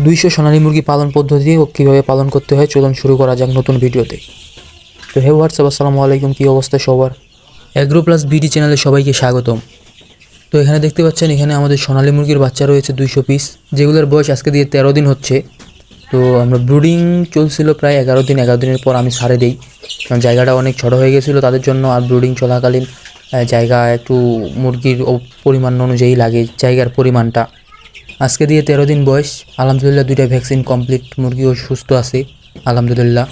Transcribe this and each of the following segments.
200 সোনালী মুরগি পালন পদ্ধতি ও কীভাবে পালন করতে হয় চলুন শুরু করা যাক নতুন ভিডিওতে। তো হে হোয়াটসঅ্যাপ, আসসালামু আলাইকুম, কী অবস্থা সবার? অ্যাগ্রো প্লাস বিডি চ্যানেলে সবাইকে স্বাগতম। তো এখানে দেখতে পাচ্ছেন, এখানে আমাদের সোনালী মুরগির বাচ্চা রয়েছে 200 পিস, যেগুলোর বয়স আজকে দিয়ে 13 দিন হচ্ছে। তো আমরা ব্রুডিং চলছিল প্রায় 11 দিন, 11 দিনের পর আমি ছাড়ে দিই, কারণ জায়গাটা অনেক ছোটো হয়ে গেছিলো তাদের জন্য। আর ব্রুডিং চলাকালীন জায়গা একটু মুরগির পরিমাণ অনুযায়ী লাগে, জায়গার পরিমাণটা। আজকে দিয়ে 13 দিন বয়স, আলহামদুলিল্লাহ 2টা ভ্যাকসিন কমপ্লিট, মুরগিও সুস্থ আছে আলহামদুলিল্লাহ।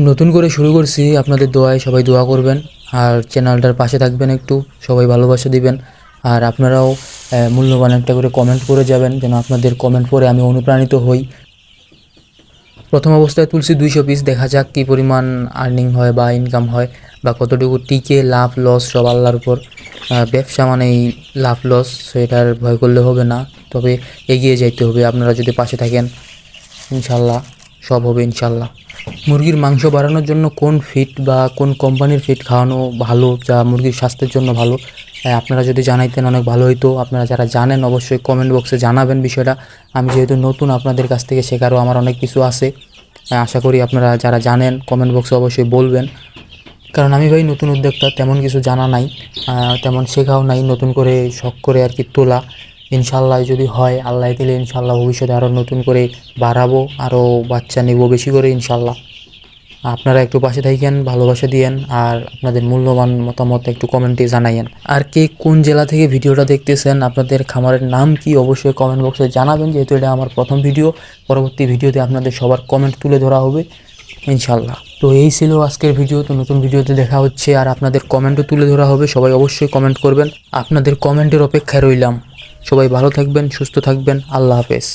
নতুন করে শুরু করছি, আপনাদের দোয়ায় সবাই দোয়া করবেন আর চ্যানেলটার পাশে থাকবেন, একটু সবাই ভালোবাসা দিবেন। আর আপনারাও মূল্যবান একটা করে কমেন্ট করে যাবেন, যেন আপনাদের কমেন্ট পড়ে আমি অনুপ্রাণিত হই। প্রথম অবস্থায় তুলছি 200 পিস, দেখা যাক কী পরিমাণ আর্নিং হয় বা ইনকাম হয় বা কতটুকু টিকে, লাভ লস সব আল্লাহর উপর। ব্যবসা মানেই লাভ লস, সেটার ভয় করলে হবে না, তবে এগিয়ে যাইতে হবে। আপনারা যদি পাশে থাকেন ইনশাল্লাহ সব হবে ইনশাল্লাহ। মুরগির মাংস বাড়ানোর জন্য কোন ফিড বা কোন কোম্পানির ফিড খাওয়ানো ভালো, যা মুরগির স্বাস্থ্যের জন্য ভালো, আপনারা যদি জানাইতেন অনেক ভালো হইতো। আপনারা যারা জানেন অবশ্যই কমেন্ট বক্সে জানাবেন বিষয়টা। আমি যেহেতু নতুন, আপনাদের কাছ থেকে শেখারও আমার অনেক কিছু আছে। আশা করি আপনারা যারা জানেন কমেন্ট বক্সে অবশ্যই বলবেন, কারণ আমি ভাই নতুন উদ্যোক্তা, তেমন কিছু জানা নাই, তেমন শেখাও নাই, নতুন করে শখ করে আর কি তোলা। ইনশাল্লাহ যদি হয়, আল্লাহ দিলে ইনশাল্লাহ ভবিষ্যতে আরও নতুন করে বাড়াবো, আরও বাচ্চা নেব বেশি করে ইনশাল্লাহ। আপনারা একটু পাশে থাকেন, ভালোবাসা দিয়েন আর আপনাদের মূল্যবান মতামত একটু কমেন্টে জানাইয়েন। আর কে কোন জেলা থেকে ভিডিওটা দেখতেছেন, আপনাদের খামারের নাম কি, অবশ্যই কমেন্ট বক্সে জানাবেন, যেহেতু এটা আমার প্রথম ভিডিও। পরবর্তী ভিডিওতে আপনাদের সবার কমেন্ট তুলে ধরা হবে ইনশাল্লাহ। তো এই ছিল আজকের ভিডিও, তো নতুন ভিডিওতে দেখা হচ্ছে আর আপনাদের কমেন্টও তুলে ধরা হবে। সবাই অবশ্যই কমেন্ট করবেন, আপনাদের কমেন্টের অপেক্ষায় রইলাম। সবাই ভালো থাকবেন, সুস্থ থাকবেন, আল্লাহ হাফেজ।